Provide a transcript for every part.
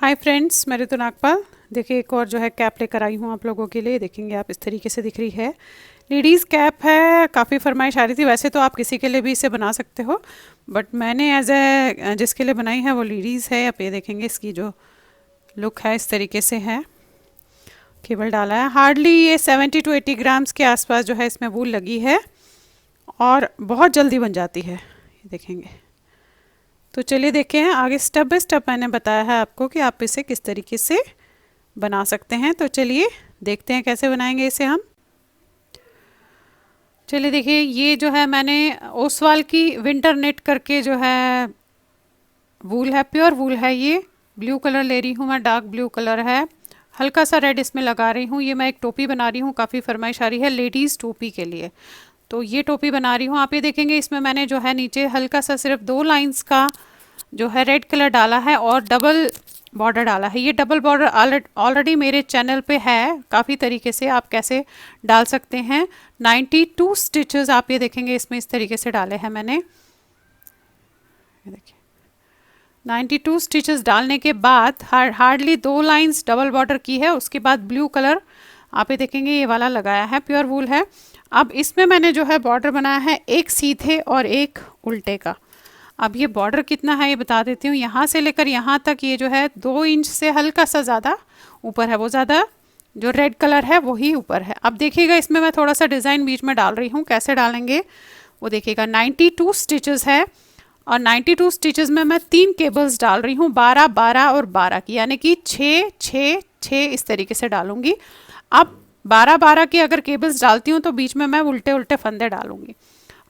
Hi friends, मैं ऋतु नागपाल। देखिए एक और जो है कैप लेकर आई हूँ आप लोगों के लिए। देखेंगे आप, इस तरीके से दिख रही है। लेडीज़ कैप है, काफ़ी फरमाइश आ रही थी। वैसे तो आप किसी के लिए भी इसे बना सकते हो, बट मैंने एज ए जिसके लिए बनाई है वो लेडीज़ है। आप ये देखेंगे, इसकी जो लुक है इस तरीके से है। केबल डाला है, हार्डली ये 70 to 80 ग्राम्स के आसपास जो है इसमें वूल लगी है और बहुत जल्दी बन जाती है। ये देखेंगे। तो चलिए देखते हैं आगे, स्टेप बाय स्टेप मैंने बताया है आपको कि आप इसे किस तरीके से बना सकते हैं। तो चलिए देखते हैं कैसे बनाएंगे इसे हम। चलिए देखिए, ये जो है मैंने ओसवाल की विंटर नेट करके जो है वूल है, प्योर वूल है। ये ब्लू कलर ले रही हूँ मैं, डार्क ब्लू कलर है। हल्का सा रेड इसमें लगा रही हूँ। ये मैं एक टोपी बना रही हूँ, काफ़ी फरमाइश आ रही है लेडीज़ टोपी के लिए, तो ये टोपी बना रही हूँ। आप ये देखेंगे, इसमें मैंने जो है नीचे हल्का सा सिर्फ 2 लाइंस का जो है रेड कलर डाला है और डबल बॉर्डर डाला है। ये डबल बॉर्डर ऑलरेडी मेरे चैनल पे है, काफ़ी तरीके से आप कैसे डाल सकते हैं। 92 स्टिचेस आप ये देखेंगे इसमें इस तरीके से डाले हैं मैंने। ये देखिए, 92 स्टिचेस डालने के बाद हार्डली 2 लाइंस डबल बॉर्डर की है। उसके बाद ब्लू कलर आप ये देखेंगे ये वाला लगाया है, प्योर वूल है। अब इसमें मैंने जो है बॉर्डर बनाया है एक सीधे और एक उल्टे का। अब ये बॉर्डर कितना है ये बता देती हूँ। यहाँ से लेकर यहाँ तक ये जो है 2 इंच से हल्का सा ज़्यादा ऊपर है, वो ज़्यादा जो रेड कलर है वही ऊपर है। अब देखिएगा, इसमें मैं थोड़ा सा डिज़ाइन बीच में डाल रही हूँ, कैसे डालेंगे वो देखिएगा। 92 स्टिचेस है और 92 स्टिचेस में मैं 3 केबल्स डाल रही हूँ, 12 12 और 12 की, यानी कि 6 6 6 इस तरीके से डालूंगी। अब 12 12 की अगर केबल्स डालती हूँ तो बीच में मैं उल्टे उल्टे फंदे डालूंगी।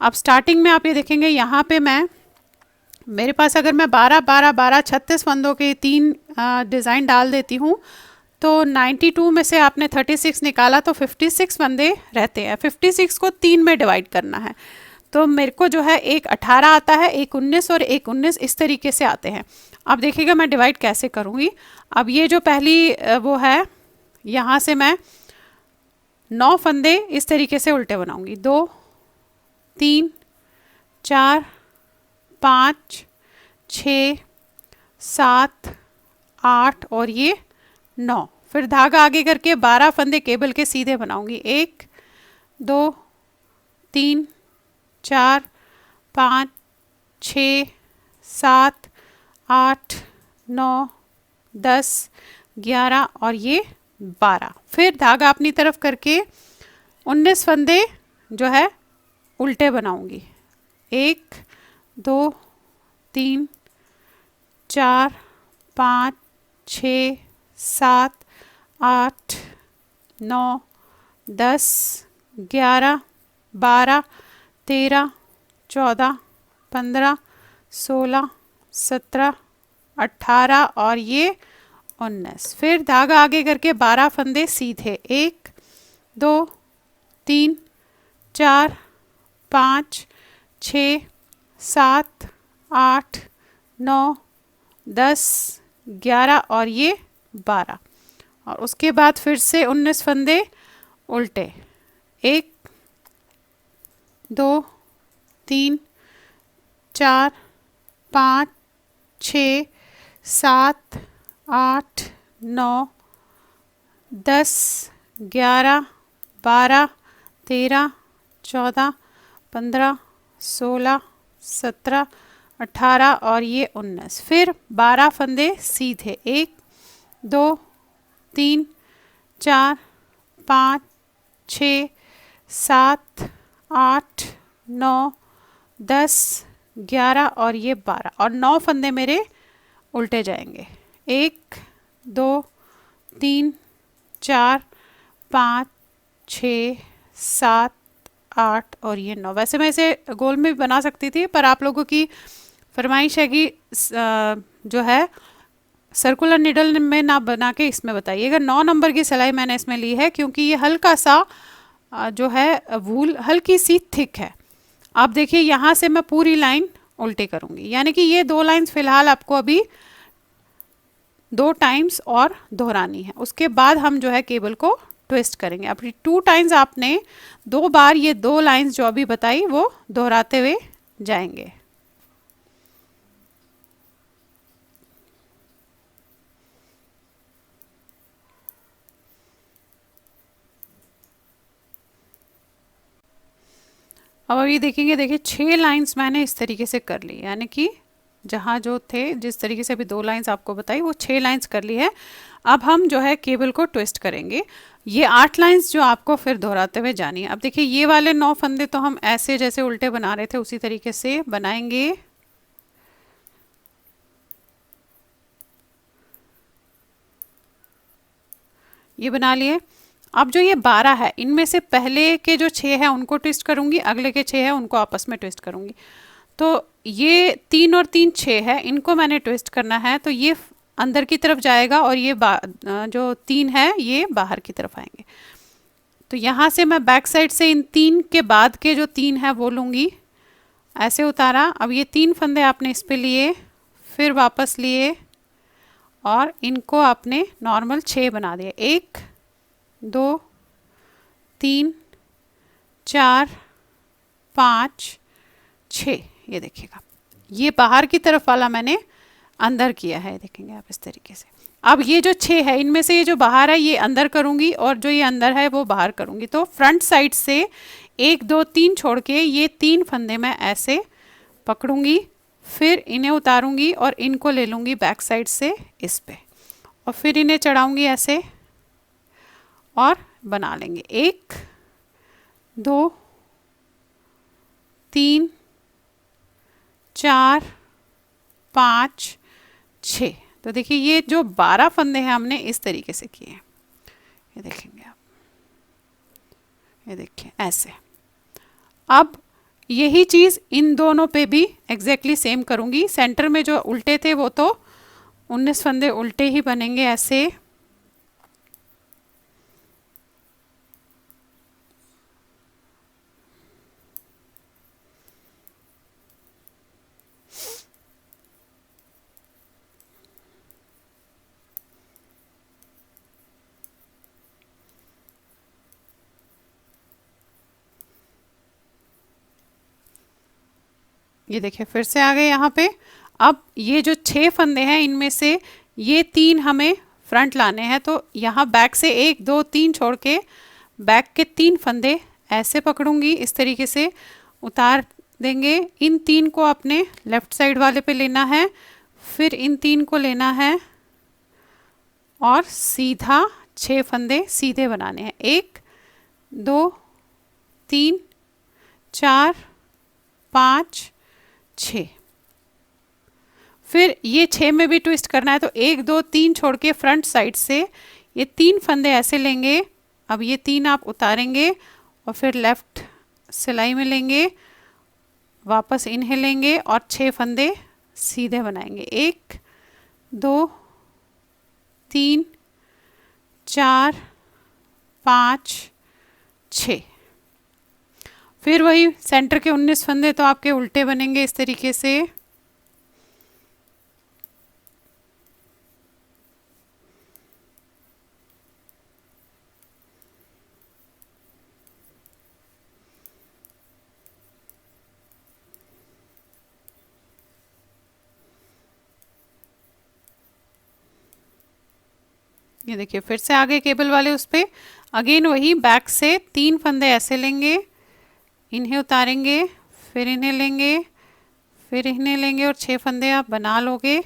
अब स्टार्टिंग में आप ये देखेंगे, यहाँ पे मेरे पास अगर मैं 12 12 12 36 फंदों के 3 डिज़ाइन डाल देती हूँ तो 92 में से आपने 36 निकाला तो 56 फंदे रहते हैं। 56 को 3 में डिवाइड करना है, तो मेरे को जो है एक 18 आता है, एक 19 और एक 19 इस तरीके से आते हैं। अब देखिएगा मैं डिवाइड कैसे करूँगी। अब ये जो पहली वो है, यहाँ से मैं 9 फंदे इस तरीके से उल्टे बनाऊँगी। 2 3 4 5 6 7 8 और ये 9। फिर धागा आगे करके 12 फंदे केबल के सीधे बनाऊंगी। 1 2 3 4 5 6 7 8 9 10 11 और ये 12। फिर धागा अपनी तरफ करके 19 फंदे जो है उल्टे बनाऊंगी। 1 2 3 4 5 6 7 8 9 10 11 12 13 14 15 16 17 18 और ये 19। फिर धागा आगे करके 12 फंदे सीधे। 1 2 3 4 5 6 7 8 9 10 11 और ये 12। और उसके बाद फिर से 19 फंदे उल्टे। 1 2 3 4 5 6 7 8 9 10 11 12 13 14 15 16 17 18 और ये 19। फिर 12 फंदे सीधे। 1 2 3 4 5 6 7 8 9 10 11 और ये 12 और 9 फंदे मेरे उल्टे जाएंगे। 1 2 3 4 5 6 7 8 और ये 9। वैसे मैं इसे गोल में भी बना सकती थी, पर आप लोगों की फरमाइश है कि जो है सर्कुलर निडल में ना बना के इसमें बताइएगा। 9 नंबर की सिलाई मैंने इसमें ली है क्योंकि ये हल्का सा जो है वूल हल्की सी थिक है। आप देखिए, यहाँ से मैं पूरी लाइन उल्टी करूँगी, यानी कि ये 2 लाइंस फिलहाल आपको अभी 2 टाइम्स और दोहरानी है। उसके बाद हम जो है केबल को ट्विस्ट करेंगे। अपनी 2 टाइम्स आपने 2 बार ये 2 लाइंस जो अभी बताई वो दोहराते हुए जाएंगे। अब अभी देखेंगे, देखिए 6 लाइंस मैंने इस तरीके से कर ली, यानी कि जहाँ जो थे जिस तरीके से अभी 2 लाइंस आपको बताई वो 6 लाइंस कर ली है। अब हम जो है केबल को ट्विस्ट करेंगे। ये 8 लाइंस जो आपको फिर दोहराते हुए जानी है। अब देखिए ये वाले 9 फंदे तो हम ऐसे जैसे उल्टे बना रहे थे उसी तरीके से बनाएंगे। ये बना लिए। अब जो ये 12 है इनमें से पहले के जो 6 है उनको ट्विस्ट करूंगी, अगले के 6 है उनको आपस में ट्विस्ट करूंगी। तो ये 3 और 3 6 है, इनको मैंने ट्विस्ट करना है, तो ये अंदर की तरफ जाएगा और ये जो 3 है ये बाहर की तरफ आएंगे। तो यहाँ से मैं बैक साइड से इन 3 के बाद के जो 3 है वो लूँगी, ऐसे उतारा। अब ये 3 फंदे आपने इस पे लिए, फिर वापस लिए और इनको आपने नॉर्मल 6 बना दिए। 1 2 3 4 5 6, ये देखिएगा ये बाहर की तरफ वाला मैंने अंदर किया है, देखेंगे आप इस तरीके से। अब ये जो 6 है इनमें से ये जो बाहर है ये अंदर करूंगी और जो ये अंदर है वो बाहर करूंगी। तो फ्रंट साइड से 1 2 3 छोड़ के ये 3 फंदे मैं ऐसे पकड़ूंगी, फिर इन्हें उतारूंगी और इनको ले लूंगी बैक साइड से इस पे, और फिर इन्हें चढ़ाऊंगी ऐसे और बना लेंगे। 1 2 3 4 5 6। तो देखिए ये जो 12 फंदे हैं हमने इस तरीके से किए हैं, ये देखेंगे आप, ये देखिए ऐसे। अब यही चीज़ इन दोनों पे भी एग्जैक्टली सेम करूंगी। सेंटर में जो उल्टे थे वो तो 19 फंदे उल्टे ही बनेंगे ऐसे। ये देखिए फिर से आ गए यहाँ पे। अब ये जो 6 फंदे हैं इनमें से ये 3 हमें फ्रंट लाने हैं, तो यहाँ बैक से 1 2 3 छोड़ के बैक के 3 फंदे ऐसे पकड़ूंगी, इस तरीके से उतार देंगे। इन 3 को अपने लेफ्ट साइड वाले पे लेना है, फिर इन 3 को लेना है और सीधा 6 फंदे सीधे बनाने हैं। 1 2 3 4 5 6। फिर ये 6 में भी ट्विस्ट करना है, तो 1 2 3 छोड़ के फ्रंट साइड से ये 3 फंदे ऐसे लेंगे। अब ये 3 आप उतारेंगे और फिर लेफ्ट सिलाई में लेंगे, वापस इन्हें लेंगे और 6 फंदे सीधे बनाएंगे। 1 2 3 4 5 6। फिर वही सेंटर के 19 फंदे तो आपके उल्टे बनेंगे इस तरीके से। ये देखिए फिर से आगे केबल वाले उस पे अगेन वही बैक से 3 फंदे ऐसे लेंगे, इन्हें उतारेंगे, फिर इन्हें लेंगे, फिर इन्हें लेंगे और 6 फंदे आप बना लोगे।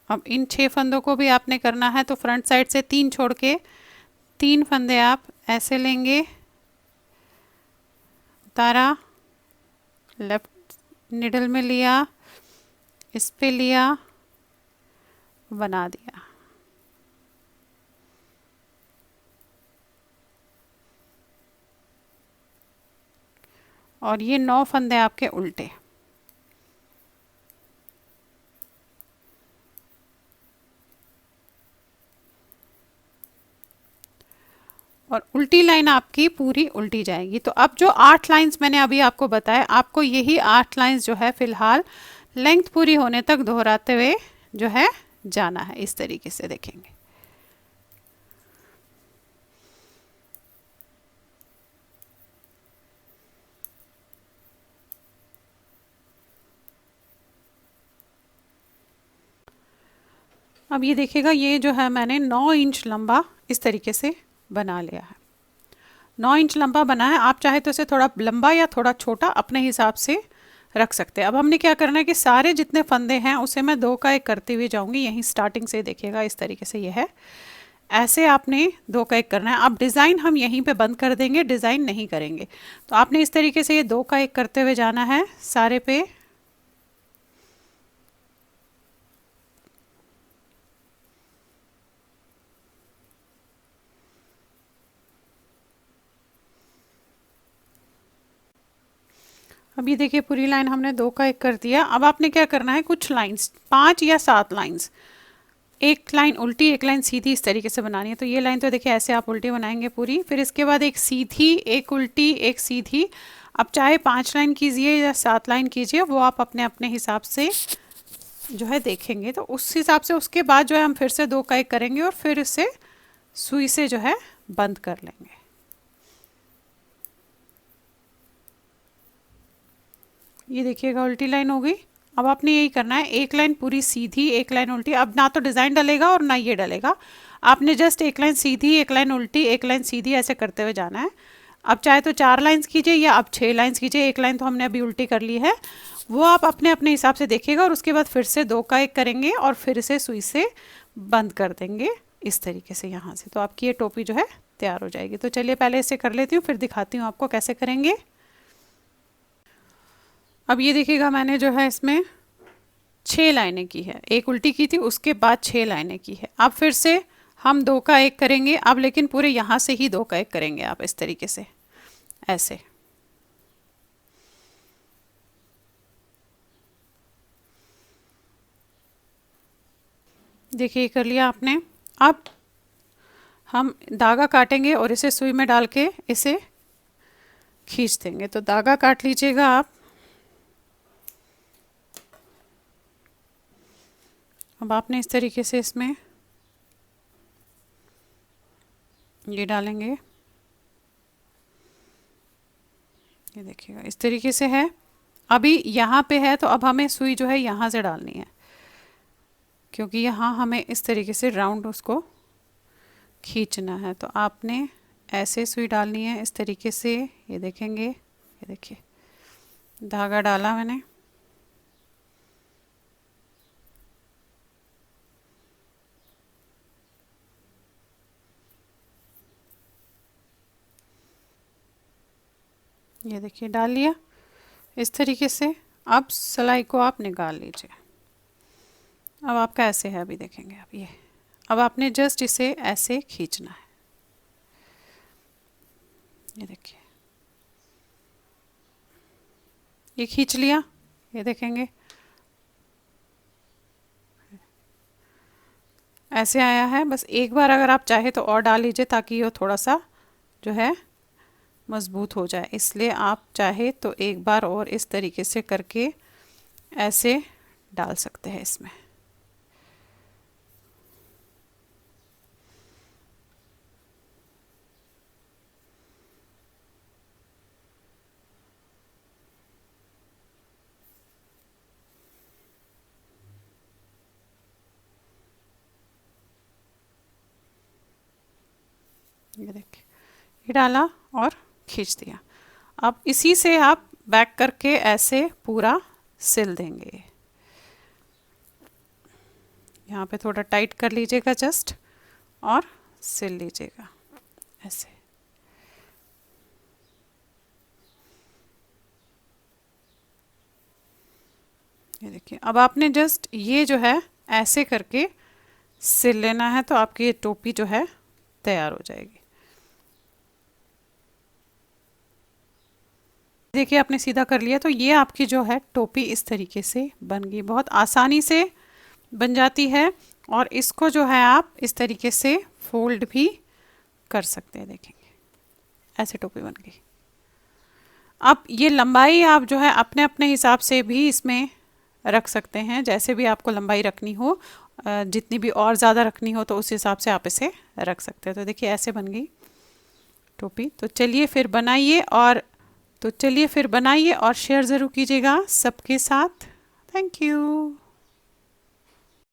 अब इन 6 फंदों को भी आपने करना है, तो फ्रंट साइड से 3 छोड़ के 3 फंदे आप ऐसे लेंगे, उतारा, लेफ्ट निडल में लिया, इस पे लिया, बना दिया। और ये 9 फंदे आपके उल्टे। और उल्टी लाइन आपकी पूरी उल्टी जाएगी। तो अब जो 8 लाइंस मैंने अभी आपको बताया, आपको यही 8 लाइंस जो है फिलहाल लेंथ पूरी होने तक दोहराते हुए जो है जाना है, इस तरीके से देखेंगे। अब ये देखिएगा, ये जो है मैंने 9 इंच लंबा इस तरीके से बना लिया है। 9 इंच लंबा बना है। आप चाहे तो इसे थोड़ा लंबा या थोड़ा छोटा अपने हिसाब से रख सकते हैं। अब हमने क्या करना है कि सारे जितने फंदे हैं उसे मैं 2 का 1 करते हुए जाऊंगी। यहीं स्टार्टिंग से देखिएगा, इस तरीके से ये है। ऐसे आपने 2 का 1 करना है। अब डिज़ाइन हम यहीं पे बंद कर देंगे, डिज़ाइन नहीं करेंगे। तो आपने इस तरीके से ये 2 का 1 करते हुए जाना है सारे पे। अब ये देखिए, पूरी लाइन हमने 2 का 1 कर दिया। अब आपने क्या करना है, कुछ लाइंस 5 या 7 लाइंस, एक लाइन उल्टी एक लाइन सीधी इस तरीके से बनानी है। तो ये लाइन तो देखिए ऐसे आप उल्टी बनाएंगे पूरी, फिर इसके बाद एक सीधी, एक उल्टी, एक सीधी। अब चाहे 5 लाइन कीजिए या 7 लाइन कीजिए, वो आप अपने अपने हिसाब से जो है देखेंगे। तो उस हिसाब से उसके बाद जो है हम फिर से 2 का 1 करेंगे और फिर इसे सुई से जो है बंद कर लेंगे। ये देखिएगा उल्टी लाइन हो गई। अब आपने यही करना है, एक लाइन पूरी सीधी, एक लाइन उल्टी। अब ना तो डिज़ाइन डलेगा और ना ये डलेगा, आपने जस्ट एक लाइन सीधी, एक लाइन उल्टी, एक लाइन सीधी ऐसे करते हुए जाना है। अब चाहे तो 4 लाइंस कीजिए या अब 6 लाइंस कीजिए। एक लाइन तो हमने अभी उल्टी कर ली है, वो आप अपने अपने हिसाब से देखिएगा। और उसके बाद फिर से 2 का 1 करेंगे और फिर इसे सुई से बंद कर देंगे इस तरीके से यहाँ से। तो आपकी ये टोपी जो है तैयार हो जाएगी। तो चलिए पहले इसे कर लेती हूँ, फिर दिखाती हूँ आपको कैसे करेंगे। अब ये देखिएगा, मैंने जो है इसमें 6 लाइनें की है, एक उल्टी की थी उसके बाद 6 लाइनें की है। अब फिर से हम 2 का 1 करेंगे। अब लेकिन पूरे यहाँ से ही 2 का 1 करेंगे आप इस तरीके से, ऐसे। देखिए कर लिया आपने। अब हम धागा काटेंगे और इसे सुई में डाल के इसे खींच देंगे। तो धागा काट लीजिएगा आप। अब आपने इस तरीके से इसमें ये डालेंगे, ये देखिएगा इस तरीके से है। अभी यहाँ पे है तो अब हमें सुई जो है यहाँ से डालनी है, क्योंकि यहाँ हमें इस तरीके से राउंड उसको खींचना है। तो आपने ऐसे सुई डालनी है इस तरीके से। ये देखेंगे, ये देखिए धागा डाला मैंने। ये देखिए डाल लिया इस तरीके से। अब सिलाई को आप निकाल लीजिए। अब आपका ऐसे है, अभी देखेंगे आप ये। अब आपने जस्ट इसे ऐसे खींचना है, ये देखिए ये खींच लिया, ये देखेंगे ऐसे आया है। बस एक बार अगर आप चाहे तो और डाल लीजिए ताकि ये थोड़ा सा जो है मज़बूत हो जाए। इसलिए आप चाहे तो एक बार और इस तरीके से करके ऐसे डाल सकते हैं इसमें। ये देखिए ये डाला और खींच दिया। अब इसी से आप बैक करके ऐसे पूरा सिल देंगे। यहाँ पे थोड़ा टाइट कर लीजिएगा जस्ट और सिल लीजिएगा ऐसे। ये देखिए अब आपने जस्ट ये जो है ऐसे करके सिल लेना है, तो आपकी ये टोपी जो है तैयार हो जाएगी। देखिए आपने सीधा कर लिया, तो ये आपकी जो है टोपी इस तरीके से बन गई। बहुत आसानी से बन जाती है और इसको जो है आप इस तरीके से फोल्ड भी कर सकते हैं। देखेंगे ऐसे टोपी बन गई। अब ये लंबाई आप जो है अपने अपने हिसाब से भी इसमें रख सकते हैं, जैसे भी आपको लंबाई रखनी हो। जितनी भी और ज़्यादा रखनी हो तो उस हिसाब से आप इसे रख सकते हैं। तो देखिए ऐसे बन गई टोपी। तो चलिए फिर बनाइए और शेयर ज़रूर कीजिएगा सबके साथ। Thank you.